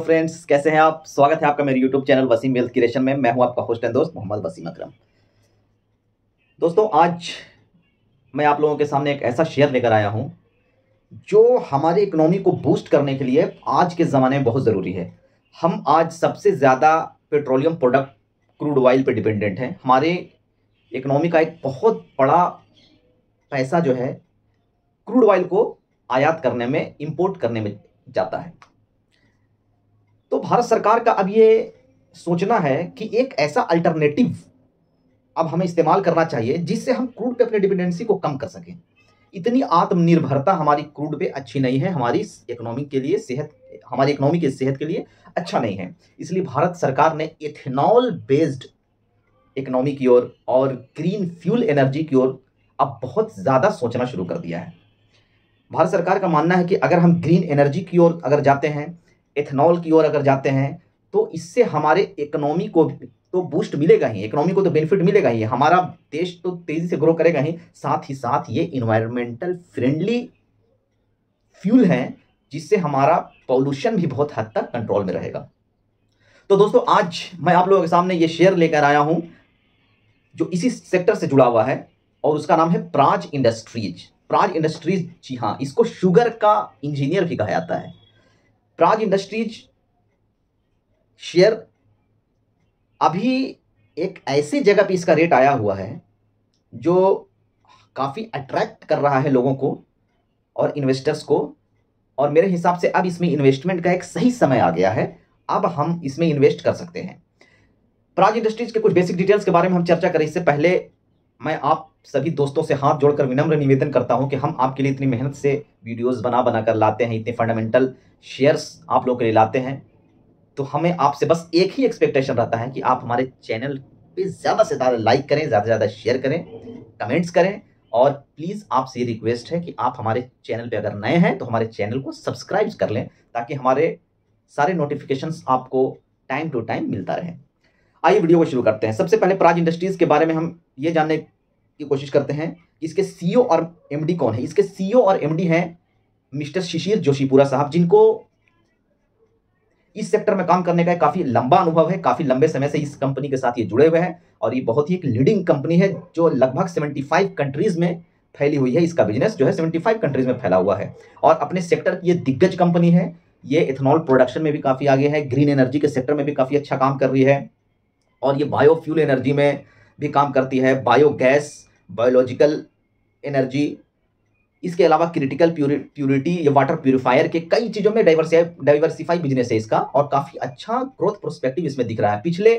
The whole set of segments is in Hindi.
फ्रेंड्स, कैसे हैं आप। स्वागत है आपका मेरे YouTube channel Wasim wealth creation में। मैं हूं आपका होस्ट एंड दोस्त मोहम्मद वसीम अकरम। दोस्तों, आज मैं आप लोगों के सामने एक ऐसा शेयर लेकर आया हूं जो हमारे इकोनॉमी को बूस्ट करने के लिए आज के ज़माने में बहुत ज़रूरी है। हम आज सबसे ज़्यादा पेट्रोलियम प्रोडक्ट क्रूड ऑयल पे डिपेंडेंट हैं। हमारे इकोनॉमी का एक बहुत बड़ा पैसा जो है क्रूड ऑयल को आयात करने में, इंपोर्ट करने में जाता है। तो भारत सरकार का अब ये सोचना है कि एक ऐसा अल्टरनेटिव अब हमें इस्तेमाल करना चाहिए जिससे हम क्रूड पे अपनी डिपेंडेंसी को कम कर सकें। इतनी आत्मनिर्भरता हमारी क्रूड पे अच्छी नहीं है, हमारी इकोनॉमी के लिए हमारी इकोनॉमी की सेहत के लिए अच्छा नहीं है। इसलिए भारत सरकार ने इथेनॉल बेस्ड इकोनॉमी की ओर और ग्रीन फ्यूल एनर्जी की ओर अब बहुत ज़्यादा सोचना शुरू कर दिया है। भारत सरकार का मानना है कि अगर हम ग्रीन एनर्जी की ओर अगर जाते हैं, एथेनॉल की ओर अगर जाते हैं, तो इससे हमारे इकोनॉमी को तो बूस्ट मिलेगा ही, इकोनॉमी को तो बेनिफिट मिलेगा ही, हमारा देश तो तेजी से ग्रो करेगा ही, साथ ही साथ ये इन्वायरमेंटल फ्रेंडली फ्यूल है जिससे हमारा पॉल्यूशन भी बहुत हद तक कंट्रोल में रहेगा। तो दोस्तों, आज मैं आप लोगों के सामने ये शेयर लेकर आया हूं जो इसी सेक्टर से जुड़ा हुआ है और उसका नाम है प्राज इंडस्ट्रीज। प्राज इंडस्ट्रीज, जी हाँ, इसको शुगर का इंजीनियर भी कहा जाता है। प्राज इंडस्ट्रीज शेयर अभी एक ऐसी जगह पे इसका रेट आया हुआ है जो काफ़ी अट्रैक्ट कर रहा है लोगों को और इन्वेस्टर्स को, और मेरे हिसाब से अब इसमें इन्वेस्टमेंट का एक सही समय आ गया है। अब हम इसमें इन्वेस्ट कर सकते हैं। प्राज इंडस्ट्रीज के कुछ बेसिक डिटेल्स के बारे में हम चर्चा करें इससे पहले मैं आप सभी दोस्तों से हाथ जोड़कर विनम्र निवेदन करता हूं कि हम आपके लिए इतनी मेहनत से वीडियोस बना कर लाते हैं, इतने फंडामेंटल शेयर्स आप लोग के लिए लाते हैं, तो हमें आपसे बस एक ही एक्सपेक्टेशन रहता है कि आप हमारे चैनल पे ज़्यादा से ज़्यादा लाइक करें, ज़्यादा से ज़्यादा शेयर करें, कमेंट्स करें, और प्लीज़ आपसे ये रिक्वेस्ट है कि आप हमारे चैनल पे अगर नए हैं तो हमारे चैनल को सब्सक्राइब कर लें ताकि हमारे सारे नोटिफिकेशंस आपको टाइम टू टाइम मिलता रहे। आइए वीडियो को शुरू करते हैं। सबसे पहले प्राज इंडस्ट्रीज के बारे में हम ये जानने की कोशिश करते हैं कि इसके सीईओ और एमडी कौन है। इसके सीईओ और एमडी हैं मिस्टर शिशिर जोशीपुरा साहब, जिनको इस सेक्टर में काम करने का काफ़ी लंबा अनुभव है, काफ़ी लंबे समय से इस कंपनी के साथ ये जुड़े हुए हैं, और ये बहुत ही एक लीडिंग कंपनी है जो लगभग 75 कंट्रीज़ में फैली हुई है। इसका बिजनेस जो है 75 कंट्रीज़ में फैला हुआ है और अपने सेक्टर की ये दिग्गज कंपनी है। ये इथेनॉल प्रोडक्शन में भी काफ़ी आगे है, ग्रीन एनर्जी के सेक्टर में भी काफ़ी अच्छा काम कर रही है, और ये बायोफ्यूल एनर्जी में भी काम करती है, बायोगैस, बायोलॉजिकल एनर्जी, इसके अलावा क्रिटिकल प्यूरिटी या वाटर प्यूरिफायर के कई चीज़ों में डाइवर्सिफाई बिजनेस है इसका, और काफ़ी अच्छा ग्रोथ प्रोस्पेक्टिव इसमें दिख रहा है। पिछले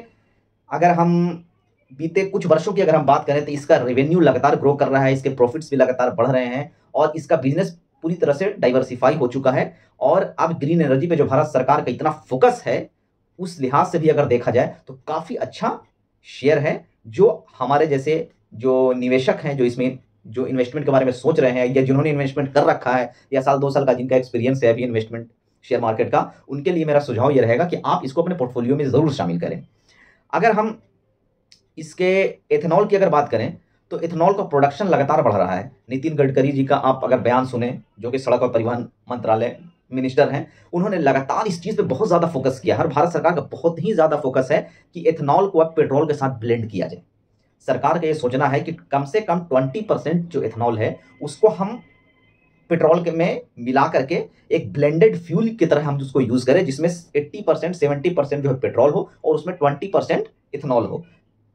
अगर हम बीते कुछ वर्षों की अगर हम बात करें तो इसका रेवेन्यू लगातार ग्रो कर रहा है, इसके प्रॉफिट्स भी लगातार बढ़ रहे हैं, और इसका बिजनेस पूरी तरह से डाइवर्सिफाई हो चुका है। और अब ग्रीन एनर्जी पे जो भारत सरकार का इतना फोकस है, उस लिहाज से भी अगर देखा जाए तो काफ़ी अच्छा शेयर है, जो हमारे जैसे जो निवेशक हैं, जो इसमें जो इन्वेस्टमेंट के बारे में सोच रहे हैं या जिन्होंने इन्वेस्टमेंट कर रखा है या साल 2 साल का जिनका एक्सपीरियंस है अभी इन्वेस्टमेंट शेयर मार्केट का, उनके लिए मेरा सुझाव ये रहेगा कि आप इसको अपने पोर्टफोलियो में ज़रूर शामिल करें। अगर हम इसके एथेनॉल की अगर बात करें तो एथेनॉल का प्रोडक्शन लगातार बढ़ रहा है। नितिन गडकरी जी का आप अगर बयान सुने, जो कि सड़क और परिवहन मंत्रालय मिनिस्टर हैं, उन्होंने लगातार इस चीज़ पे बहुत ज़्यादा फोकस किया। हर भारत सरकार का बहुत ही ज़्यादा फोकस है कि एथेनॉल को अब पेट्रोल के साथ ब्लेंड किया जाए। सरकार का ये सोचना है कि कम से कम 20% जो एथेनॉल है उसको हम पेट्रोल के में मिला करके एक ब्लेंडेड फ्यूल की तरह हम उसको यूज़ करें, जिसमें 80% 70% जो है पेट्रोल हो और उसमें 20% इथेनॉल हो।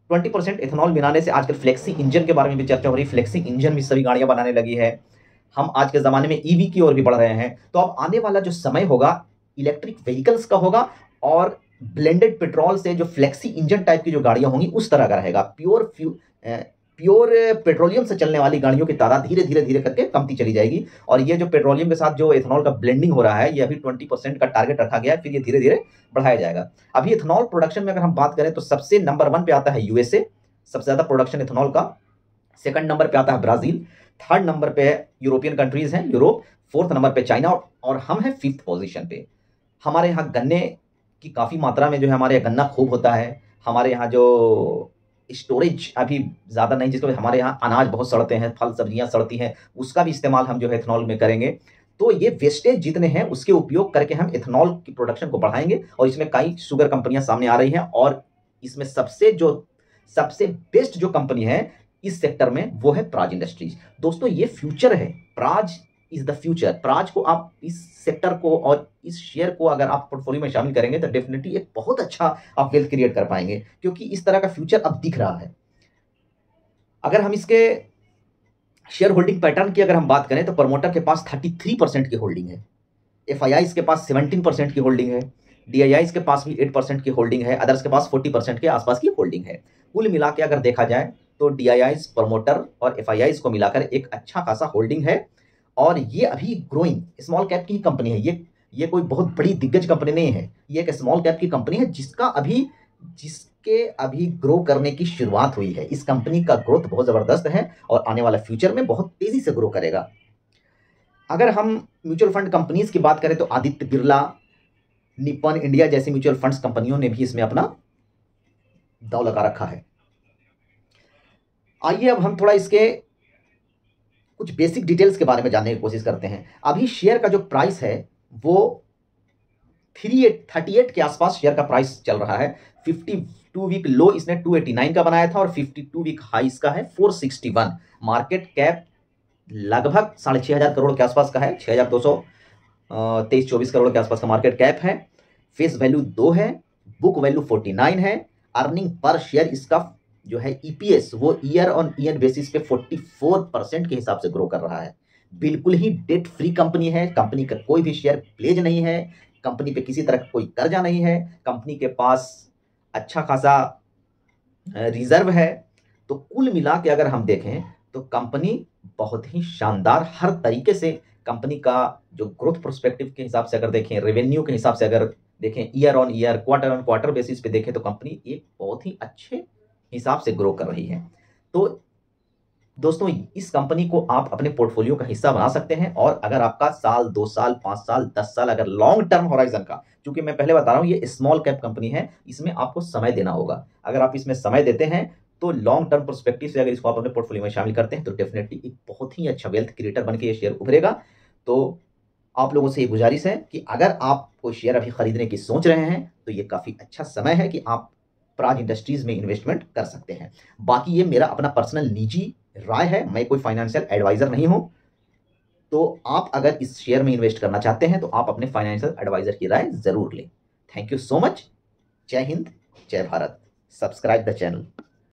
20% इथेनॉल मिलाने से आजकल फ्लेक्सी इंजन के बारे में भी चर्चा हो रही है। फ्लेक्सी इंजन भी सभी गाड़ियां बनाने लगी है। हम आज के ज़माने में ईवी की ओर भी बढ़ रहे हैं। तो अब आने वाला जो समय होगा इलेक्ट्रिक व्हीकल्स का होगा, और ब्लेंडेड पेट्रोल से जो फ्लेक्सी इंजन टाइप की जो गाड़ियां होंगी उस तरह का रहेगा। प्योर पेट्रोलियम से चलने वाली गाड़ियों की तादाद धीरे धीरे धीरे करके कमती चली जाएगी, और ये जो पेट्रोलियम के साथ जो एथेनॉल का ब्लेंडिंग हो रहा है, ये अभी 20% का टारगेट रखा गया है, फिर ये धीरे धीरे बढ़ाया जाएगा। अभी एथेनॉल प्रोडक्शन में अगर हम बात करें तो सबसे नंबर 1 पे आता है यूएसए, सबसे ज़्यादा प्रोडक्शन एथेनॉल का। सेकंड नंबर पे आता है ब्राज़ील, थर्ड नंबर पे यूरोपियन कंट्रीज़ हैं, यूरोप, फोर्थ नंबर पे चाइना, और हम हैं 5th पोजीशन पे। हमारे यहाँ गन्ने की काफ़ी मात्रा में जो है हमारे यहाँ गन्ना खूब होता है। हमारे यहाँ जो स्टोरेज अभी ज़्यादा नहीं, जिसको हमारे यहाँ अनाज बहुत सड़ते हैं, फल सब्जियाँ सड़ती हैं, उसका भी इस्तेमाल हम जो है एथेनॉल में करेंगे। तो ये वेस्टेज जितने हैं उसके उपयोग करके हम इथेनॉल की प्रोडक्शन को बढ़ाएंगे, और इसमें कई शुगर कंपनियां सामने आ रही हैं, और इसमें सबसे बेस्ट जो कंपनी है इस सेक्टर में वो है प्राज इंडस्ट्रीज। दोस्तों ये फ्यूचर है, Praj is the future. Praj को आप इस सेक्टर को और इस शेयर को अगर आप पोर्टफोलियो में शामिल करेंगे तो डेफिनेटली एक बहुत अच्छा आप वेल्थ क्रिएट कर पाएंगे, क्योंकि इस तरह का फ्यूचर अब दिख रहा है। अगर हम इसके शेयर होल्डिंग पैटर्न की अगर हम बात करें तो प्रमोटर के पास 33% की होल्डिंग है, एफआईआईज के पास 17% की होल्डिंग है, डीआईआईज के पास भी 8% की होल्डिंग है, अदर्स के पास 40% के आसपास की होल्डिंग है। कुल मिला के अगर देखा जाए तो डीआईआईज, प्रमोटर और एफआईआईज को मिलाकर एक अच्छा खासा होल्डिंग है, और ये अभी ग्रोइंग स्मॉल कैप की कंपनी है। ये कोई बहुत बड़ी दिग्गज कंपनी नहीं है, ये एक स्मॉल कैप की कंपनी है जिसके अभी ग्रो करने की शुरुआत हुई है। इस कंपनी का ग्रोथ बहुत जबरदस्त है और आने वाला फ्यूचर में बहुत तेजी से ग्रो करेगा। अगर हम म्यूचुअल फंड कंपनीज की बात करें तो आदित्य बिरला, निप्पॉन इंडिया जैसी म्यूचुअल फंड्स कंपनियों ने भी इसमें अपना दांव लगा रखा है। आइए अब हम थोड़ा इसके कुछ बेसिक डिटेल्स के बारे में जानने की कोशिश करते हैं। अभी शेयर का जो प्राइस है वो 38 के आसपास शेयर का प्राइस चल रहा है। 52 वीक लो इसने 289 का बनाया था और 52 वीक हाई इसका है 461। मार्केट कैप लगभग 6,500 करोड़ के आसपास का है, 6,223-24 करोड़ के आसपास का मार्केट कैप है। फेस वैल्यू 2 है, बुक वैल्यू 49 है। अर्निंग पर शेयर इसका जो है ईपीएस वो ईयर ऑन ईयर बेसिस पे 44% के हिसाब से ग्रो कर रहा है। बिल्कुल ही डेट फ्री कंपनी है, कंपनी का कोई भी शेयर प्लेज नहीं है, कंपनी पे किसी तरह का कोई कर्जा नहीं है, कंपनी के पास अच्छा खासा रिजर्व है। तो कुल मिला के अगर हम देखें तो कंपनी बहुत ही शानदार हर तरीके से, कंपनी का जो ग्रोथ प्रोस्पेक्टिव के हिसाब से अगर देखें, रेवेन्यू के हिसाब से अगर देखें, year on year, quarter on quarter basis पे देखें तो कंपनी एक बहुत ही अच्छे हिसाब से ग्रो कर रही है। तो दोस्तों इस कंपनी को आप अपने पोर्टफोलियो का हिस्सा बना सकते हैं, और अगर आपका साल, 2 साल, 5 साल, 10 साल अगर लॉन्ग टर्म होराइजन का, क्योंकि मैं पहले बता रहा हूं ये स्मॉल कैप कंपनी है, इसमें आपको समय देना होगा। अगर आप इसमें समय देते हैं तो लॉन्ग टर्म पर्सपेक्टिव से अगर इसको आप अपने पोर्टफोलियो में शामिल करते हैं तो डेफिनेटली एक बहुत ही अच्छा वेल्थ क्रिएटर बनकर ये शेयर उभरेगा। तो आप लोगों से ये गुजारिश है कि अगर आप कोई शेयर अभी खरीदने की सोच रहे हैं तो ये काफी अच्छा समय है कि आप प्राज इंडस्ट्रीज में इन्वेस्टमेंट कर सकते हैं। बाकी ये मेरा अपना पर्सनल निजी राय है, मैं कोई फाइनेंशियल एडवाइजर नहीं हूं। तो आप अगर इस शेयर में इन्वेस्ट करना चाहते हैं तो आप अपने फाइनेंशियल एडवाइजर की राय जरूर लें। Thank you so much. जय हिंद, जय भारत। Subscribe the channel.